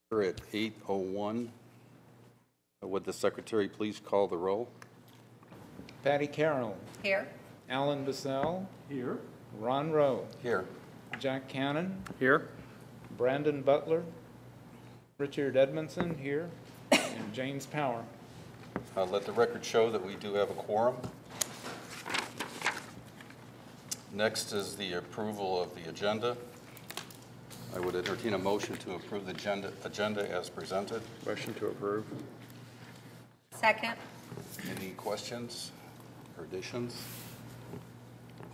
We're at 8:01. Would the secretary please call the roll? Patty Carroll. Here. Alan Bissell. Here. Ron Rowe. Here. Jack Cannon. Here. Brandon Butler. Richard Edmondson here. And James Power. Let the record show that we do have a quorum. Next is the approval of the agenda. I would entertain a motion to approve the agenda as presented. Motion to approve. Second. Any questions or additions?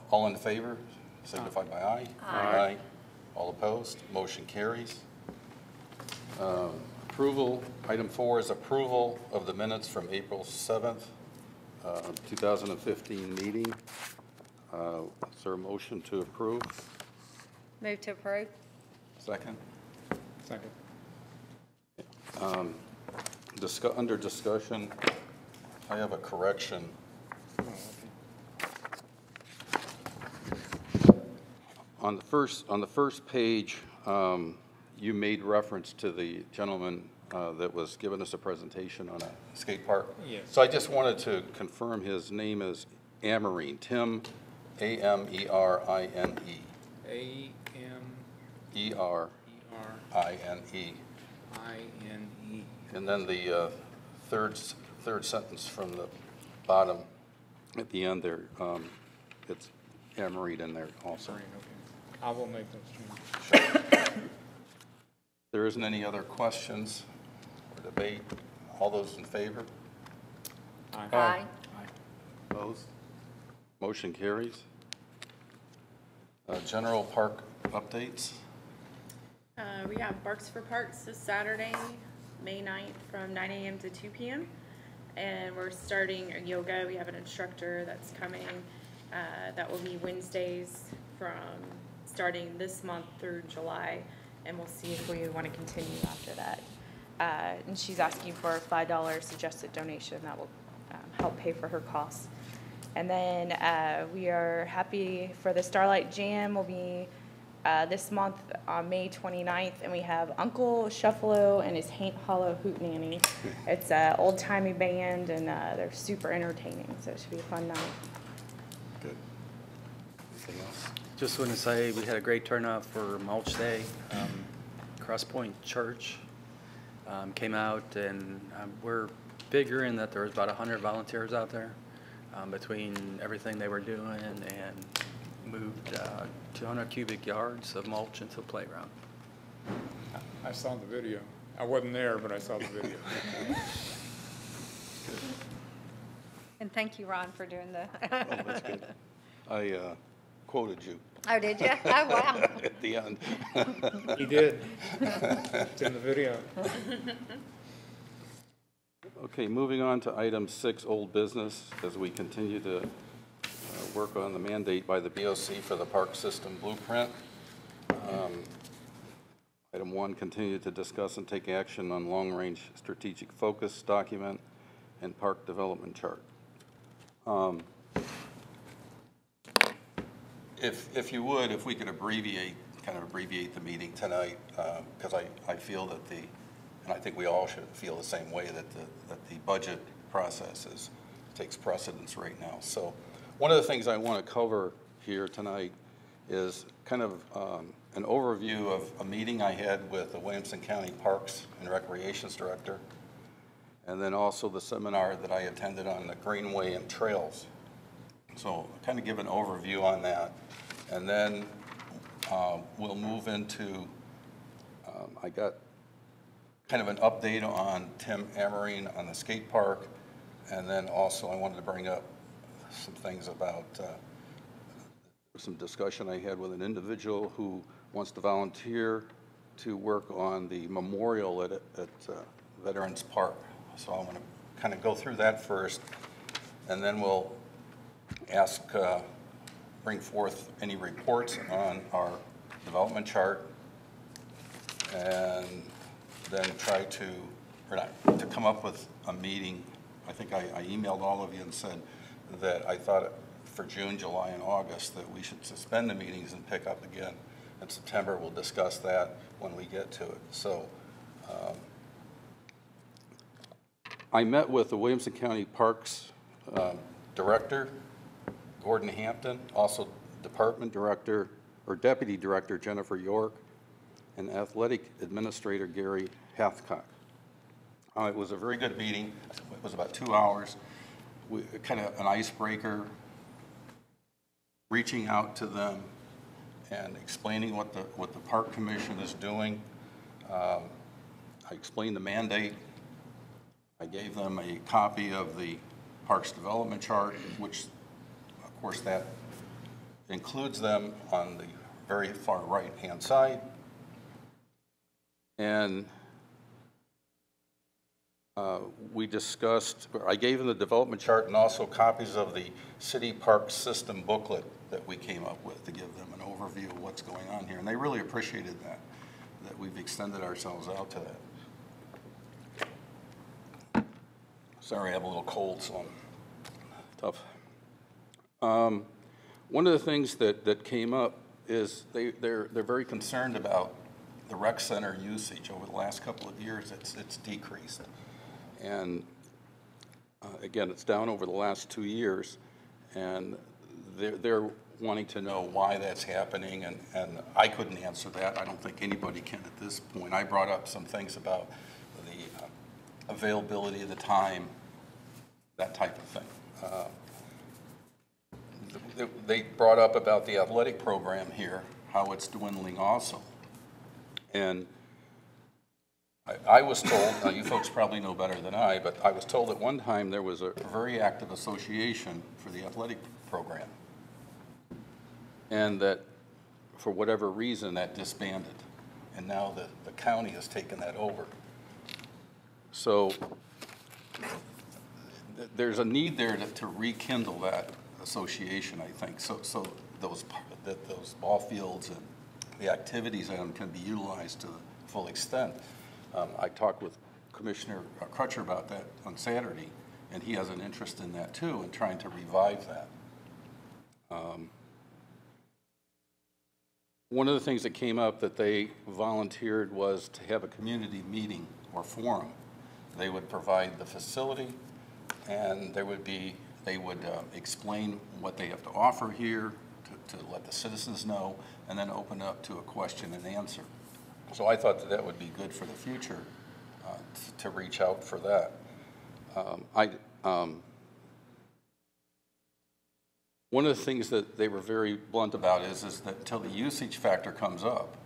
All in favor, signify by aye. Aye. All opposed, motion carries. Approval, item 4 is approval of the minutes from April 7th, 2015 meeting. Is there a motion to approve? Move to approve. Second. Second. Under discussion, I have a correction. On the first page, you made reference to the gentleman that was giving us a presentation on a skate park. Yes. So I just wanted to confirm his name is Amerine, Tim, Amerine. A-M-E-R-I-N-E. Ine. And then the third sentence from the bottom at the end there, it's Amerine in there also. Okay. I will make those changes. Sure. There isn't any other questions or debate. All those in favor? Aye. Opposed? Motion carries. General park updates. We have Barks for Parks this Saturday, May 9th from 9 a.m. to 2 p.m. And we're starting yoga. We have an instructor that's coming. That will be Wednesdays from starting this month through July. And we'll see if we want to continue after that. And she's asking for a $5 suggested donation that will help pay for her costs. And then we are happy for the Starlight Jam will be this month on May 29th, and we have Uncle Shuffalo and his Haint Hollow Hootenanny. It's an old-timey band, and they're super entertaining, so it should be a fun night. Good. Anything else? Just want to say we had a great turnout for Mulch Day. Cross Point Church came out, and we're figuring that there was about 100 volunteers out there between everything they were doing, and moved 200 cubic yards of mulch into the playground. I saw the video. I wasn't there, but I saw the video. And thank you, Ron, for doing the. Oh, that's good. I quoted you Oh, did you? Oh, wow. at the end. He did. It's in the video. Okay, moving on to item 6, old business, as we continue to work on the mandate by the BOC for the park system blueprint. Item 1, continue to discuss and take action on long-range strategic focus document and park development chart. If you would, if we could kind of abbreviate the meeting tonight, because I feel that and I think we all should feel the same way, that the budget process takes precedence right now. So one of the things I want to cover here tonight is kind of an overview of a meeting I had with the Williamson County Parks and Recreations Director, and then also the seminar that I attended on the Greenway and Trails. So kind of give an overview on that, and then we'll move into, I got kind of an update on Tim Amerine on the skate park, and then also I wanted to bring up some things about some discussion I had with an individual who wants to volunteer to work on the memorial at Veterans Park. So I want to kind of go through that first, and then we'll bring forth any reports on our development chart, and then try to come up with a meeting. I think I emailed all of you and said that I thought for June, July, and August that we should suspend the meetings and pick up again in September. We'll discuss that when we get to it. So I met with the Williamson County Parks Director, Gordon Hampton, also Department Director, or Deputy Director Jennifer York, and Athletic Administrator Gary Hathcock. It was a very good meeting. It was about 2 hours. Kind of an icebreaker, reaching out to them and explaining what the Park Commission is doing. I explained the mandate. I gave them a copy of the Parks Development Chart, which, of course, that includes them on the very far right-hand side. And we discussed, I gave them the development chart and also copies of the City Park System booklet that we came up with to give them an overview of what's going on here. And they really appreciated that we've extended ourselves out to that. Sorry, I have a little cold, so I'm tough. One of the things that came up is they're very concerned about the rec center usage. Over the last couple of years, it's decreased. And again, it's down over the last 2 years, and they're wanting to know why that's happening, and I couldn't answer that. I don't think anybody can at this point. I brought up some things about the availability of the time, that type of thing. They brought up about the athletic program here, how it's dwindling also. And I was told, now you folks probably know better than I, but I was told at one time there was a very active association for the athletic program. And that for whatever reason that disbanded. And now the county has taken that over. So there's a need there to rekindle that association, I think. So those ball fields and the activities in them can be utilized to the full extent. I talked with Commissioner Crutcher about that on Saturday, and he has an interest in that too, and trying to revive that. One of the things that came up that they volunteered was to have a community meeting or forum. They would provide the facility, and they would explain what they have to offer here to let the citizens know, and then open up to a question and answer. So I thought that would be good for the future to reach out for that. One of the things that they were very blunt about is that until the usage factor comes up,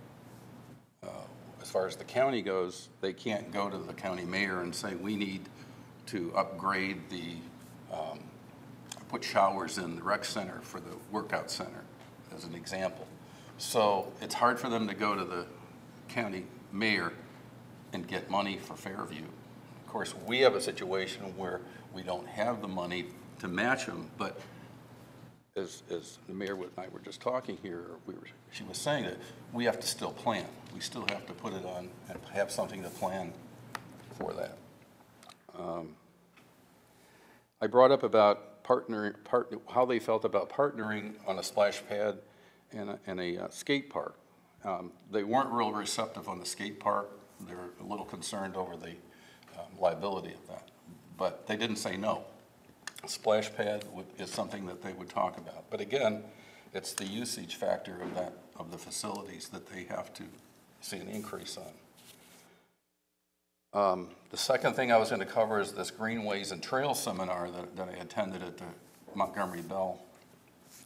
as far as the county goes, they can't go to the county mayor and say, we need to upgrade put showers in the rec center for the workout center, as an example. So it's hard for them to go to the county mayor and get money for Fairview. Of course, we have a situation where we don't have the money to match them, but as the mayor and I were just talking here, she was saying that we have to still plan. We still have to put it on and have something to plan for that. I brought up about how they felt about partnering on a splash pad and a skate park. They weren't real receptive on the skate park. They were a little concerned over the liability of that, but they didn't say no. A splash pad is something that they would talk about. But again, it's the usage factor of the facilities that they have to see an increase on. The second thing I was going to cover is this Greenways and Trails seminar that I attended at the Montgomery Bell.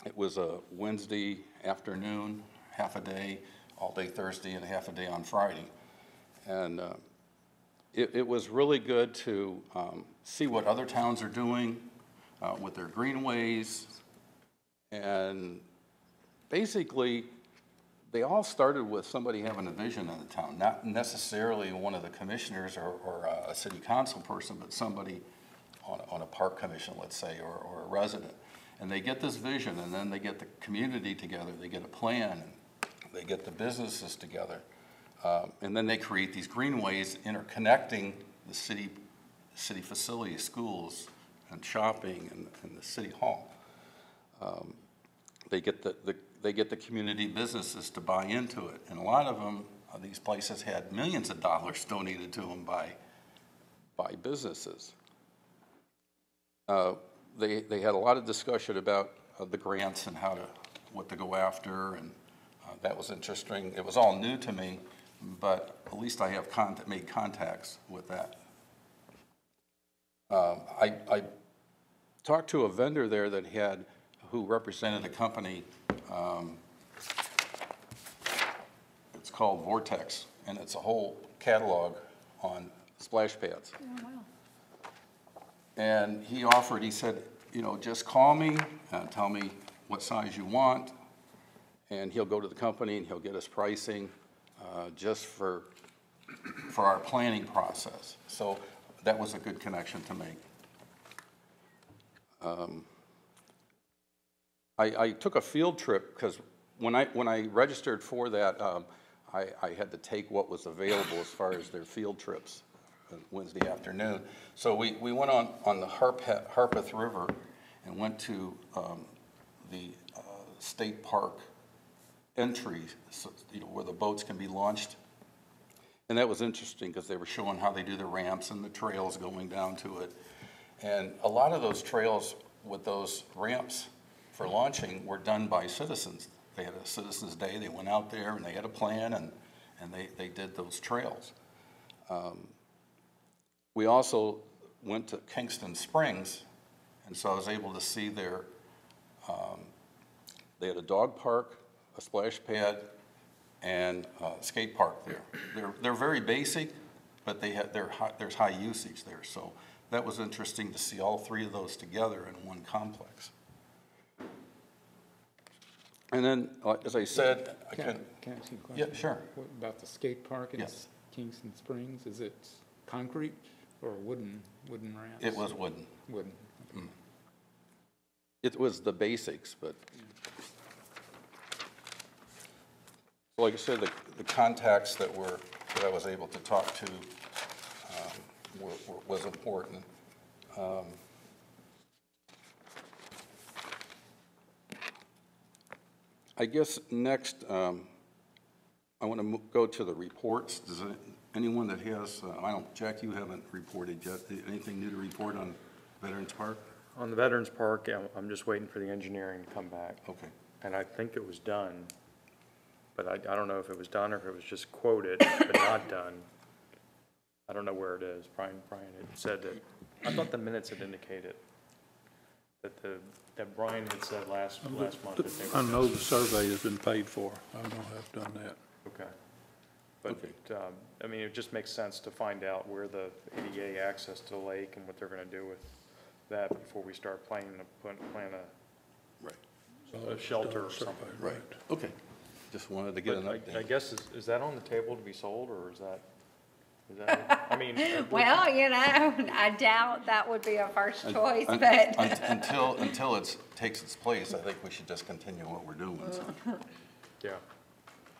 It was a Wednesday afternoon, half a day, all day Thursday, and half a day on Friday. And it was really good to see what other towns are doing with their greenways. And basically, they all started with somebody having a vision of the town, not necessarily one of the commissioners or a city council person, but somebody on a park commission, let's say, or a resident. And they get this vision, and then they get the community together, they get a plan, and they get the businesses together. And then they create these greenways interconnecting the city facilities, schools, and shopping, and the city hall. They get the community businesses to buy into it, and a lot of them these places had millions of dollars donated to them by businesses. They had a lot of discussion about the grants and what to go after, and that was interesting. It was all new to me, but at least I have made contacts with that. I talked to a vendor there who represented a company. It's called Vortex, and it's a whole catalog on splash pads. Oh, wow. And he said, just call me, tell me what size you want, and he'll go to the company and he'll get us pricing just for our planning process. So that was a good connection to make. I took a field trip because when I registered for that, I had to take what was available as far as their field trips Wednesday afternoon. So we went on the Harpeth River and went to the state park entry, where the boats can be launched. And that was interesting because they were showing how they do the ramps and the trails going down to it. And a lot of those trails with those ramps for launching were done by citizens. They had a Citizens Day. They went out there and they had a plan, and they did those trails. We also went to Kingston Springs, and so I was able to see they had a dog park, a splash pad, and a skate park there. They're very basic, but there's high usage there. So that was interesting to see all three of those together in one complex. And then, as I said, Can I ask you a question? Yeah, sure. What about the skate park in Yes. Kingston Springs? Is it concrete or wooden ramps? It was wooden. Wooden. Okay. It was the basics, but like I said, the contacts that I was able to talk to was important. I guess next, I want to go to the reports. Does anyone that has, Jack, you haven't reported yet. Anything new to report on Veterans Park? On the Veterans Park, I'm just waiting for the engineering to come back. Okay. And I think it was done, but I don't know if it was done or if it was just quoted, but not done. I don't know where it is. Brian had said that, I thought the minutes had indicated that Brian had said last month that they were. I know the survey has been paid for. I don't have done that. Okay. But, I mean, it just makes sense to find out where the ADA access to the lake and what they're gonna do with that before we start plan a shelter or something. Right. Okay. Just wanted to get an But update. I guess, is that on the table to be sold, or is that, I mean. Well, I doubt that would be a first choice, but. Until it takes its place, I think we should just continue what we're doing. So. Yeah.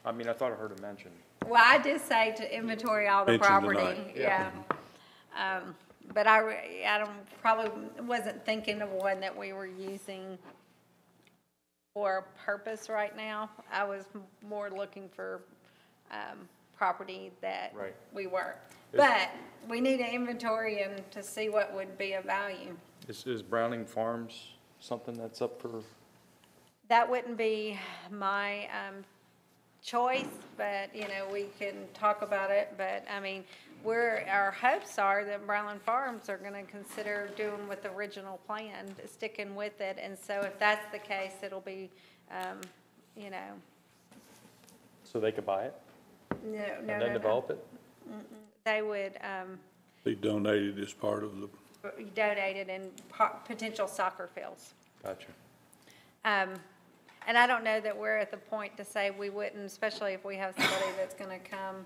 I mean, I thought I heard it mentioned. Well, I did say to inventory all the Mentioned property, tonight. yeah. But I probably wasn't thinking of one that we were using for a purpose right now. I was more looking for, property that Right. we were. But we need an inventory and to see what would be of value. Is Browning Farms something that's up for, That wouldn't be my, choice, but, we can talk about it. But, I mean, our hopes are that Brownland Farms are gonna consider doing with the original plan, sticking with it. And so if that's the case, it'll be, so they could buy it no. and then develop it? They would, Be donated as part of the, donate it in potential soccer fields. Gotcha. And I don't know that we're at the point to say we wouldn't, especially if we have somebody that's gonna come,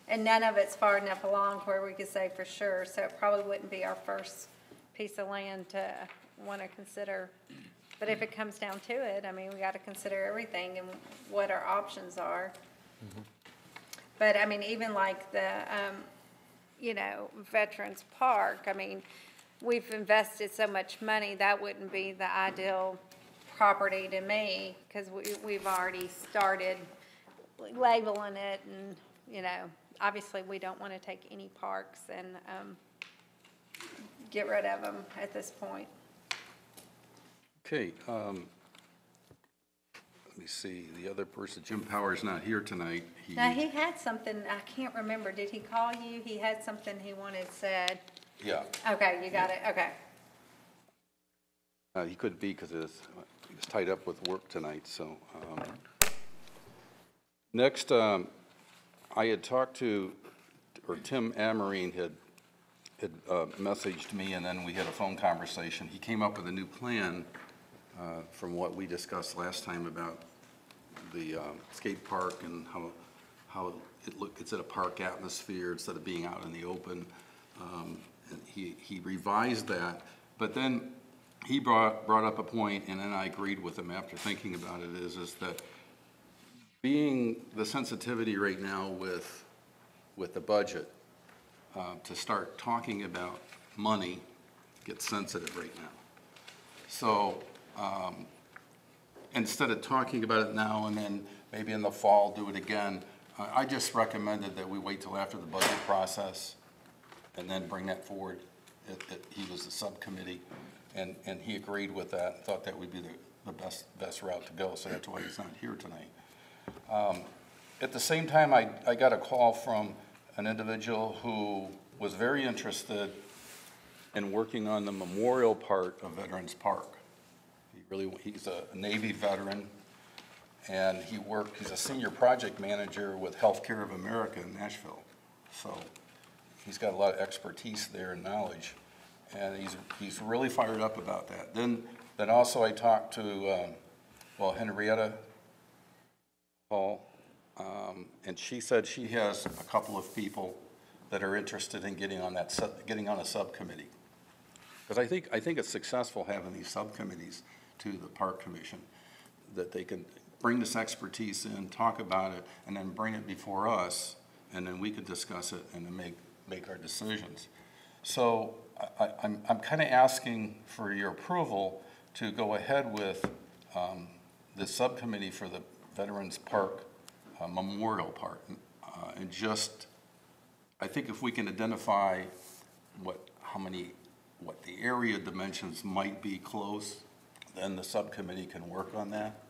and none of it's far enough along where we could say for sure, so it probably wouldn't be our first piece of land to wanna consider. But if it comes down to it, I mean, we gotta consider everything and what our options are. But, I mean, even like the, Veterans Park, I mean, we've invested so much money, that wouldn't be the ideal property to me, because we've already started labeling it and you know, obviously, we don't want to take any parks and get rid of them at this point. Okay, let me see, the other person, Jim Power's not here tonight. Now, he had something, I can't remember, did he call you? He had something he wanted said. Yeah, Okay, you got it, okay. he couldn't be because he was tied up with work tonight, so. Next, I had talked to, or Tim Amarine had messaged me, and then we had a phone conversation. He came up with a new plan from what we discussed last time about the skate park and how it's in a park atmosphere instead of being out in the open. And he revised that, but then he brought up a point, and then I agreed with him after thinking about it, is that being the sensitivity right now with the budget, to start talking about money gets sensitive right now. So instead of talking about it now and then maybe in the fall do it again, I just recommended that we wait till after the budget process and then bring that forward. He was the subcommittee, and he agreed with that and thought that would be the best route to go, so that's why he's not here tonight. At the same time, I got a call from an individual who was very interested in working on the memorial part of Veterans Park. He's a Navy veteran, and he's a senior project manager with Healthcare of America in Nashville. So he's got a lot of expertise there and knowledge, and he's really fired up about that. Then also I talked to, Henrietta Hall, and she said she has a couple of people that are interested in getting on a subcommittee. Because I think it's successful having these subcommittees to the Park Commission, that they can bring this expertise in, talk about it, and then bring it before us, and then we could discuss it and then make our decisions. So I'm kind of asking for your approval to go ahead with the subcommittee for the Veterans Park Memorial Park, and just, I think if we can identify what the area dimensions might be close, then the subcommittee can work on that.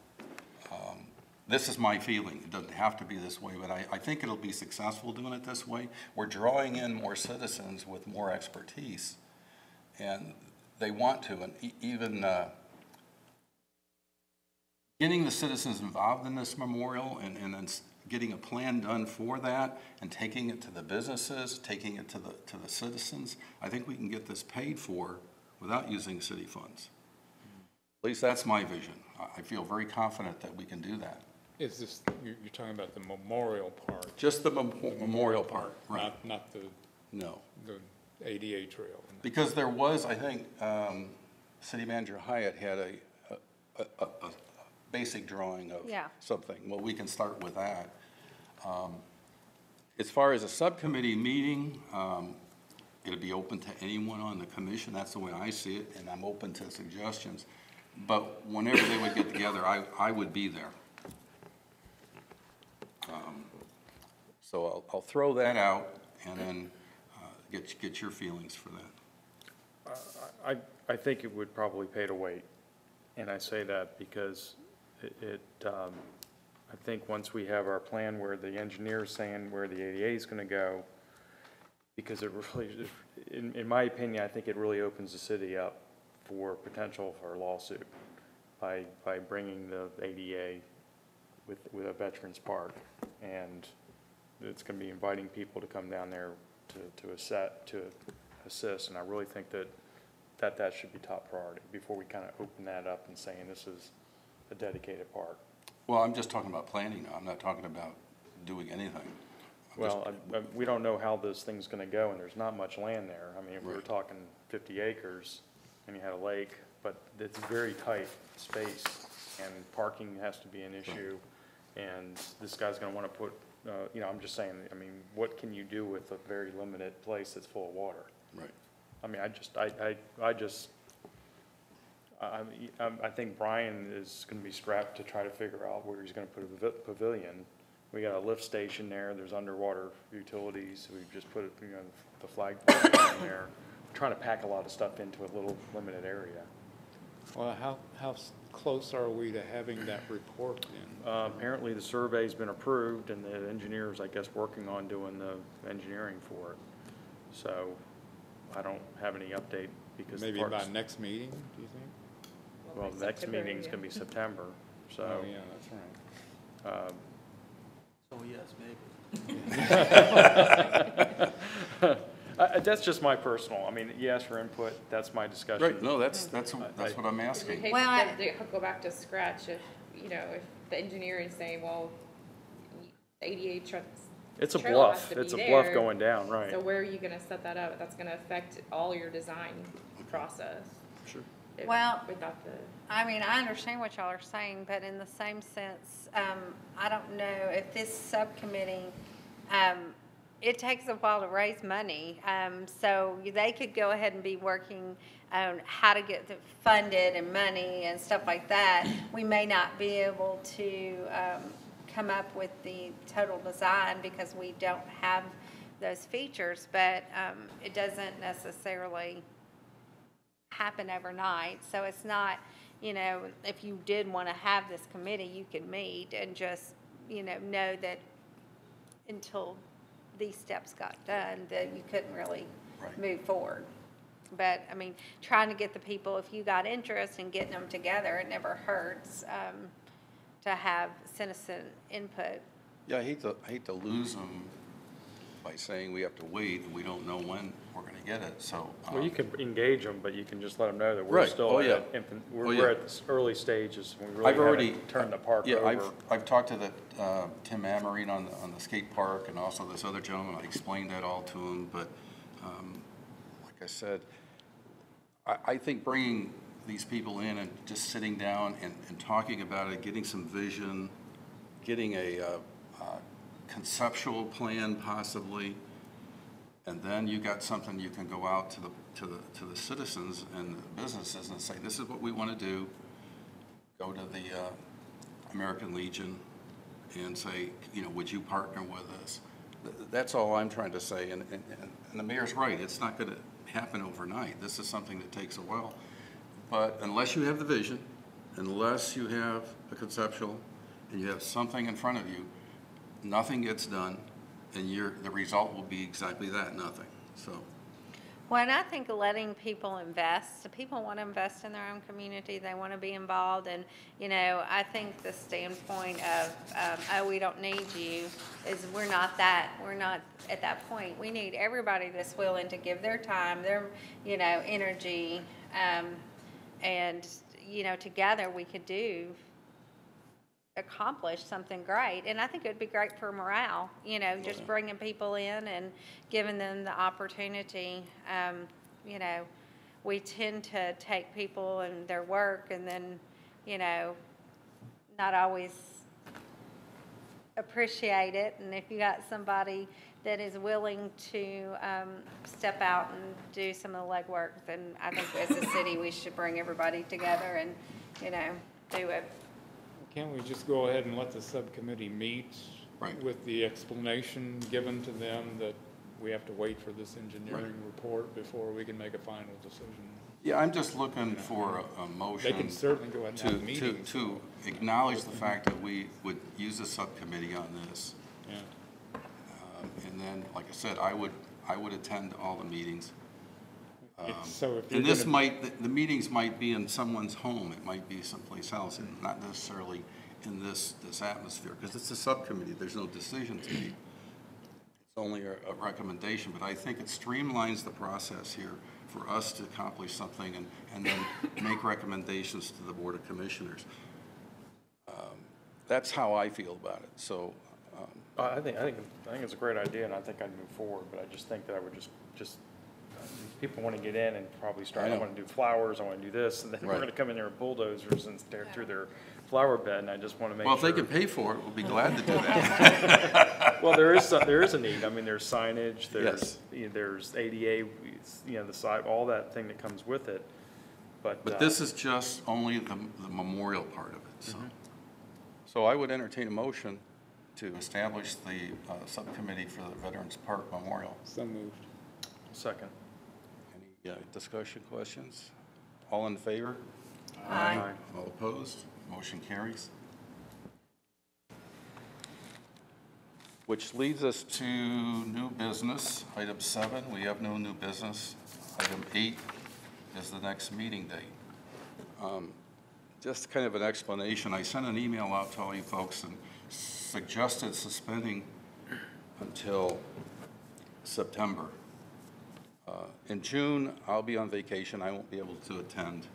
This is my feeling. It doesn't have to be this way, but I think it'll be successful doing it this way. We're drawing in more citizens with more expertise, and they want to, and even getting the citizens involved in this memorial and then getting a plan done for that and taking it to the businesses, taking it to the citizens, I think we can get this paid for without using city funds. At least that's my vision. I feel very confident that we can do that. Is this, you're talking about the memorial part? Just the memorial part, right? Not No. the ADA trail? Because there was, I think, City Manager Hyatt had a basic drawing of something. Well, we can start with that. As far as a subcommittee meeting, it'll be open to anyone on the commission. That's the way I see it, and I'm open to suggestions. But whenever they would get together, I would be there. So I'll throw that out and then get your feelings for that. I think it would probably pay to wait. And I say that because I think once we have our plan where the engineer's saying where the ADA is going to go, because it really, in my opinion, I think it really opens the city up for potential for a lawsuit by bringing the ADA with a Veterans Park. And it's going to be inviting people to come down there to assist. And I really think that should be top priority before we kind of open that up and saying this is a dedicated park. Well, I'm just talking about planning now. I'm not talking about doing anything. We don't know how this thing's going to go, and there's not much land there. I mean, if we were talking 50 acres and you had a lake, but it's very tight space, and parking has to be an issue. And this guy's going to want to put, I'm just saying, I mean, what can you do with a very limited place that's full of water? Right. I mean, I think Brian is going to be strapped to try to figure out where he's going to put a pavilion, We got a lift station there, there's underwater utilities, we've just put, the flagpole in there. Trying to pack a lot of stuff into a little limited area. Well, how close are we to having that report in? Apparently the survey's been approved and the engineer's, I guess, working on doing the engineering for it. So I don't have any update because. Maybe by next meeting, do you think? Well, the next September, meeting's yeah. gonna be September, so. Oh, yeah, that's right. So yes, maybe. That's just my personal, I mean, you asked for input, that's my discussion. Right, no, that's what I'm We asking. hate Well, to go back to scratch if, if the engineer is saying, well, the 88 trucks. It's a trailer has bluff, to be it's a bluff there. going down, right. So where are you gonna set that up? That's gonna affect all your design process. Sure. Well- Without the. I mean, I understand what y'all are saying, but in the same sense, I don't know if this subcommittee, it takes a while to raise money. So they could go ahead and be working on how to get it funded and money and stuff like that. We may not be able to come up with the total design because we don't have those features, but it doesn't necessarily happen overnight. So it's not, if you did want to have this committee, you could meet and just, know that until these steps got done, that you couldn't really Right. move forward. But, I mean, trying to get the people, if you got interest in getting them together, it never hurts to have citizen input. Yeah, I hate to lose them by saying we have to wait and we don't know when we're gonna get it, so. Well, you can engage them, but you can just let them know that we're Right. still Oh, at yeah. infant, Oh, we're yeah. at the early stages. We I've really already haven't turned the park Yeah, over. I've talked to the, Tim Amarine on the skate park and also this other gentleman. I explained that all to him, but, like I said, I think bringing these people in and just sitting down and talking about it, getting some vision, getting a conceptual plan possibly, and then you got something you can go out to the citizens and the businesses and say, this is what we want to do. Go to the American Legion and say, would you partner with us? That's all I'm trying to say, and the mayor's right, it's not going to happen overnight. This is something that takes a while. But unless you have the vision, unless you have a conceptual, and you have something in front of you, nothing gets done, and the result will be exactly that, nothing, so. Well, and I think letting people invest, people want to invest in their own community, they want to be involved, and, I think the standpoint of, oh, we don't need you, is we're not at that point. We need everybody that's willing to give their time, their, energy, and, together we could accomplish something great. And I think it'd be great for morale, just bringing people in and giving them the opportunity. We tend to take people and their work and then, not always appreciate it. And if you got somebody that is willing to step out and do some of the legwork, then I think as a city, we should bring everybody together and, do it. Can't we just go ahead and let the subcommittee meet Right. with the explanation given to them that we have to wait for this engineering report before we can make a final decision? Yeah, I'm just looking for a They motion can certainly go ahead and have meetings. to acknowledge the fact that we would use a subcommittee on this. Yeah. And then, like I said, I would attend all the meetings. So if you're And this gonna- the meetings might be in someone's home, it might be someplace else, and not necessarily in this atmosphere, because it's a subcommittee, there's no decisions made. It's only a recommendation, but I think it streamlines the process here for us to accomplish something and then make recommendations to the Board of Commissioners. That's how I feel about it, so. I think it's a great idea, and I think I'd move forward, but I just think that I would just people want to get in and probably start, I I know. want to do flowers, I want to do this, and then we're Right. going to come in there with bulldozers and tear through their flower bed, and I just want to make Well, if they sure. can pay for it, we'll be glad to do that. Well, there is a need. I mean, there's signage, Yes. there's ADA, the side, all that thing that comes with it. But But this is just only the memorial part of it, so. So I would entertain a motion to establish the subcommittee for the Veterans Park Memorial. So moved. Second. Any discussion, questions? All in favor? Aye. All opposed? Motion carries. Which leads us to new business. Item 7, we have no new business. Item 8 is the next meeting date. Just kind of an explanation. I sent an email out to all you folks and suggested suspending until September. In June, I'll be on vacation. I won't be able to attend.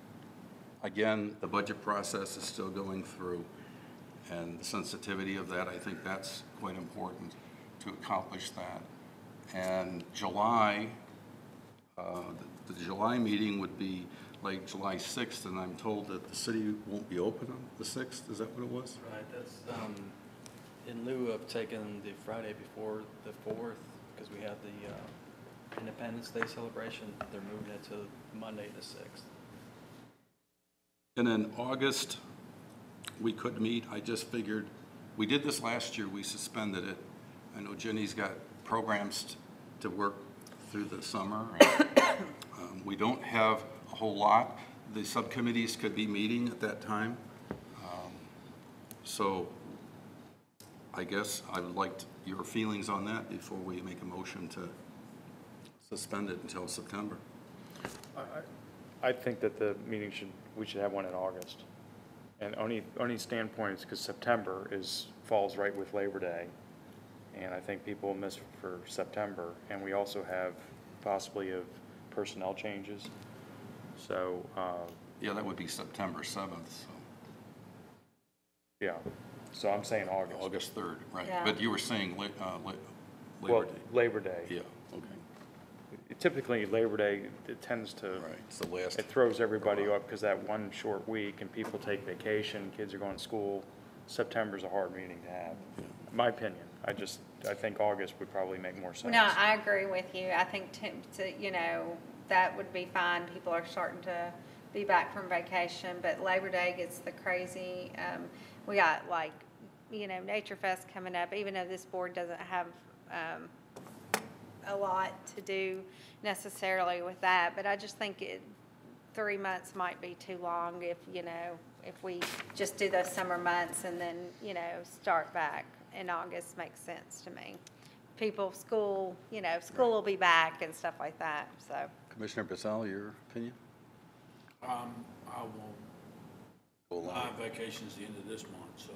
Again, the budget process is still going through, and the sensitivity of that, I think that's quite important to accomplish that. And July, the July meeting would be like July 6th, and I'm told that the city won't be open on the 6th. Is that what it was? Right, that's in lieu of taking the Friday before the 4th, because we have the Independence Day celebration, they're moving it to Monday the 6th. And in August, we could meet. I just figured, we did this last year, we suspended it. I know Jenny's got programs to work through the summer. We don't have a whole lot. The subcommittees could be meeting at that time. So I guess I would like your feelings on that before we make a motion to suspend it until September. I think that we should have one in August. And only standpoint is because September falls right with Labor Day. And I think people will miss for September. And we also have possibly of personnel changes. So, Yeah, that would be September 7th, so yeah. So I'm saying August. August 3rd, right? Yeah. But you were saying Labor Well, Day. Labor Day. Yeah, okay, Typically, Labor Day, it tends to, right, it's the last. it throws everybody up because that one short week and people take vacation, kids are going to school. September's a hard meeting to have, my opinion. I think August would probably make more sense. No, I agree with you. I think that would be fine. People are starting to be back from vacation, but Labor Day gets the crazy. We got Nature Fest coming up, even though this board doesn't have, a lot to do necessarily with that, but I just think 3 months might be too long if we just do those summer months and then, start back in August makes sense to me. School will be back and stuff like that, so. Commissioner Basal, your opinion? I won't. Go along. My vacation's the end of this month, so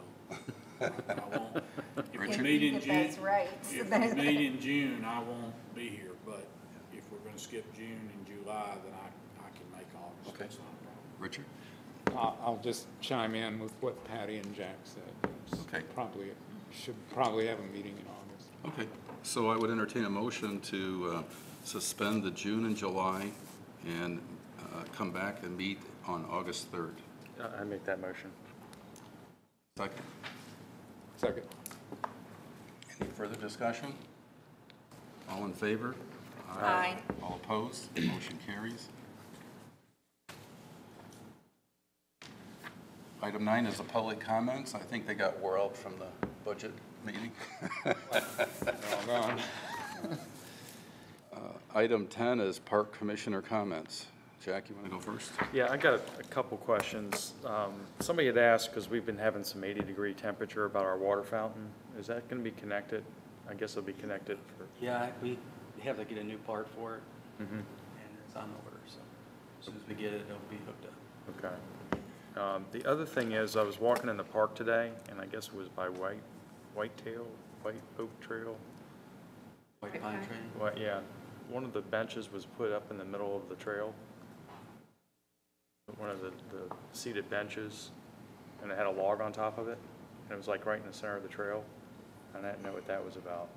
I won't. If Richard? we meet in Get June, those rates. if we meet in June, I won't be here, but if we're gonna skip June and July, then I can make August. Okay. That's not a problem. Richard? I'll just chime in with what Patty and Jack said. Okay. Should probably have a meeting in August. Okay, so I would entertain a motion to suspend the June and July and come back and meet on August 3rd. I make that motion. Second. Second. Any further discussion? All in favor? Aye. All opposed? Motion carries. Item 9 is the public comments. I think they got wore out from the budget meeting. All gone. Item 10 is park commissioner comments. Jack, you want to go first? Yeah, I got a couple questions. Somebody had asked, because we've been having some 80-degree temperature about our water fountain. Is that going to be connected? I guess it'll be connected for, Yeah, we have to get a new part for it, mm-hmm. and it's on order, so as soon as we get it, it'll be hooked up. Okay. The other thing is, I was walking in the park today, and I guess it was by White Oak Trail. White pine tree? Well, yeah, one of the benches was put up in the middle of the trail. One of the seated benches, and it had a log on top of it, and it was like right in the center of the trail, and I didn't know what that was about.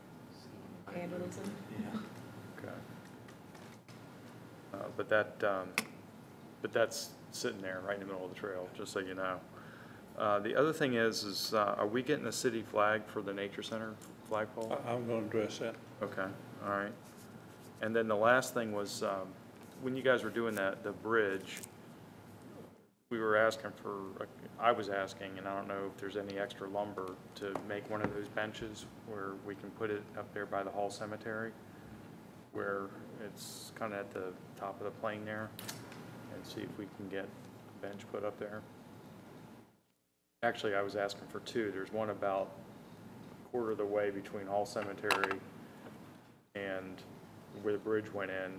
Vandalism. Yeah. Okay. But that's sitting there right in the middle of the trail, just so you know. The other thing is are we getting a city flag for the Nature Center flagpole? I'm going to address that. Okay, all right. And then the last thing was, when you guys were doing the bridge, we were asking for, I was asking, and I don't know if there's any extra lumber to make one of those benches where we can put it up there by the Hall Cemetery, where it's kind of at the top of the plane there, and see if we can get a bench put up there. Actually, I was asking for two. There's one about a quarter of the way between Hall Cemetery and where the bridge went in.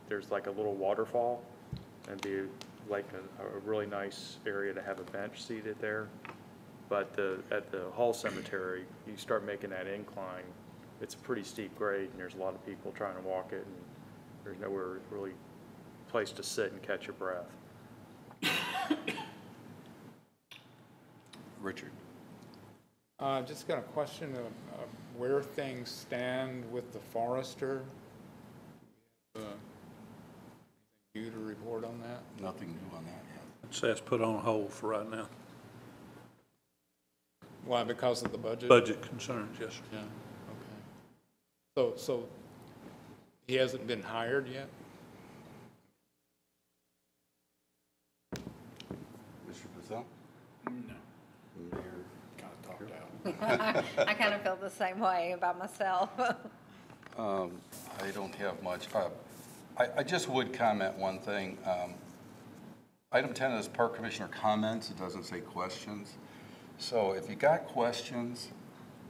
There's like a little waterfall, and be like a really nice area to have a bench seated there. But at the Hall Cemetery, you start making that incline, it's a pretty steep grade, and there's a lot of people trying to walk it, and there's nowhere really place to sit and catch your breath. Richard? Just got a question of where things stand with the forester. You to report on that? Nothing new on that yet. It says put on hold for right now. Why, because of the budget? Budget concerns, yes, sir. Yeah, okay. So he hasn't been hired yet? Mr. Patel? No, Mayor? kind of talked out. I kind of feel the same way about myself. I don't have much. I just would comment one thing. Item 10 is Park Commissioner comments. It doesn't say questions. So if you got questions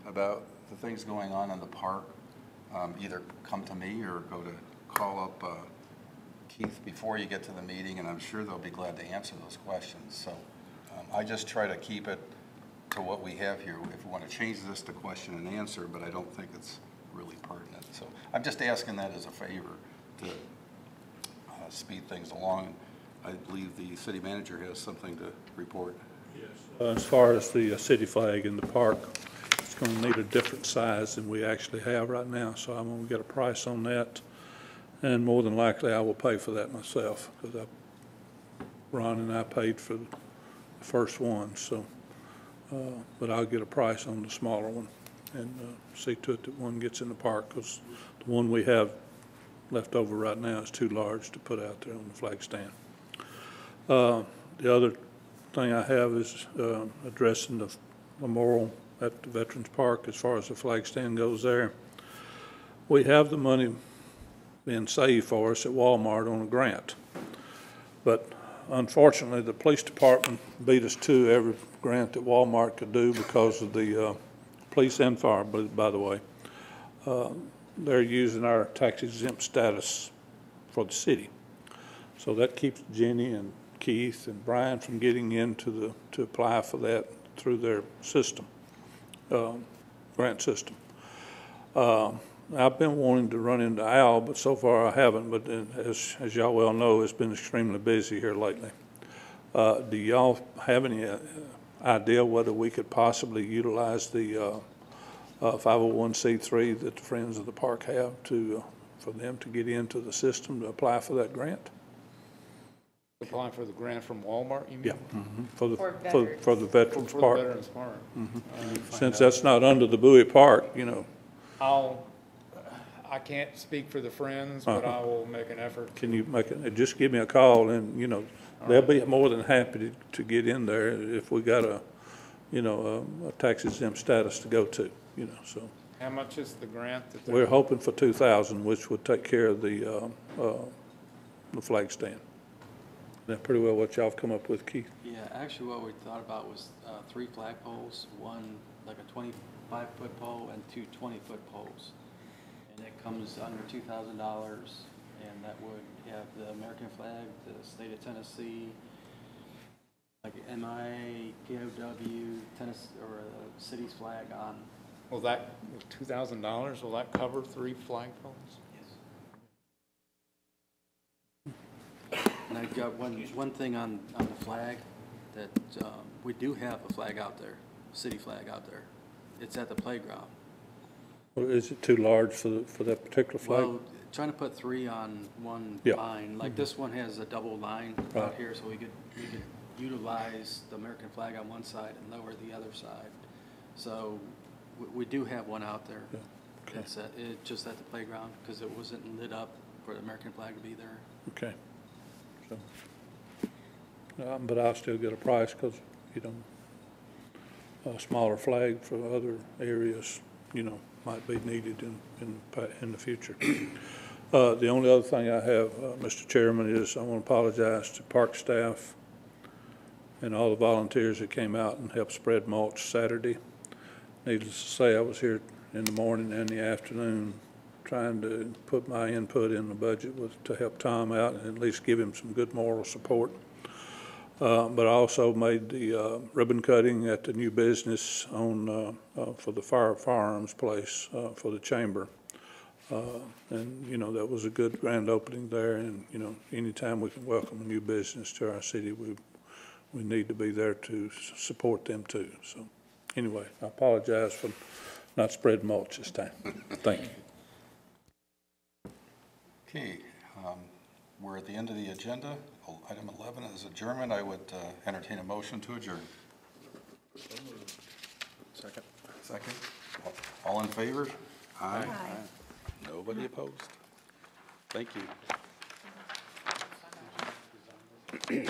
about the things going on in the park, either come to me or call up Keith before you get to the meeting, and I'm sure they'll be glad to answer those questions. So I just try to keep it to what we have here. If we want to change this to question and answer, but I don't think it's really pertinent. So I'm just asking that as a favor to speed things along. I believe the city manager has something to report. As far as the city flag in the park, it's going to need a different size than we actually have right now, so I'm going to get a price on that. And more than likely, I will pay for that myself, because Ron and I paid for the first one, so, but I'll get a price on the smaller one and see to it that one gets in the park, because the one we have left over right now is too large to put out there on the flag stand. The other thing I have is addressing the memorial at the Veterans Park as far as the flag stand goes there. We have the money being saved for us at Walmart on a grant, but unfortunately the police department beat us to every grant that Walmart could do because of the police and fire, by the way. They're using our tax exempt status for the city. So that keeps Jenny and Keith and Brian from getting into to apply for that through their system, grant system. I've been wanting to run into Al, but so far I haven't, but as y'all well know, it's been extremely busy here lately. Do y'all have any idea whether we could possibly utilize the 501c3 that the Friends of the Park have for them to get into the system to apply for that grant? Applying for the grant from Walmart, you mean? Yeah, for the Veterans For the Park. Veterans Park. Since that's not under the Bowie Park, you know, I can't speak for the Friends, but I will make an effort. can you just give me a call and, you know, they'll be more than happy to get in there if we got a tax exempt status to go to, you know, so. How much is the grant that they're? We're hoping for 2,000, which would take care of the flag stand. That's pretty well what y'all have come up with, Keith. Yeah, actually what we thought about was 3 flagpoles, one like a 25-foot pole and 2 20-foot poles. And it comes under $2,000, and that would have the American flag, the state of Tennessee, like MIA, POW, Tennessee, or the city's flag on. Will that, $2,000, will that cover 3 flagpoles? And I've got one thing on the flag, that we do have a flag out there, city flag out there. It's at the playground. Or is it too large for that particular flag? Well, trying to put 3 on one Yeah. line, like this one has a double line Right. out here, so we could utilize the American flag on one side and lower the other side. So we do have one out there. Yeah. Okay. It's just at the playground, because it wasn't lit up for the American flag to be there. Okay. So, but I'll still get a price because, you know, a smaller flag for other areas, you know, might be needed in the future. The only other thing I have, Mr. Chairman, is I want to apologize to park staff and all the volunteers that came out and helped spread mulch Saturday. Needless to say, I was here in the morning and the afternoon trying to put my input in the budget to help Tom out and at least give him some good moral support. But I also made the ribbon cutting at the new business for the firearms place for the chamber. And, you know, that was a good grand opening there, and, you know, anytime we can welcome a new business to our city, we need to be there to support them too. So anyway, I apologize for not spreading mulch this time. Thank you. Okay, we're at the end of the agenda. Item 11 is adjournment. I would entertain a motion to adjourn. Second. Second. All in favor? Aye. Nobody opposed? Thank you.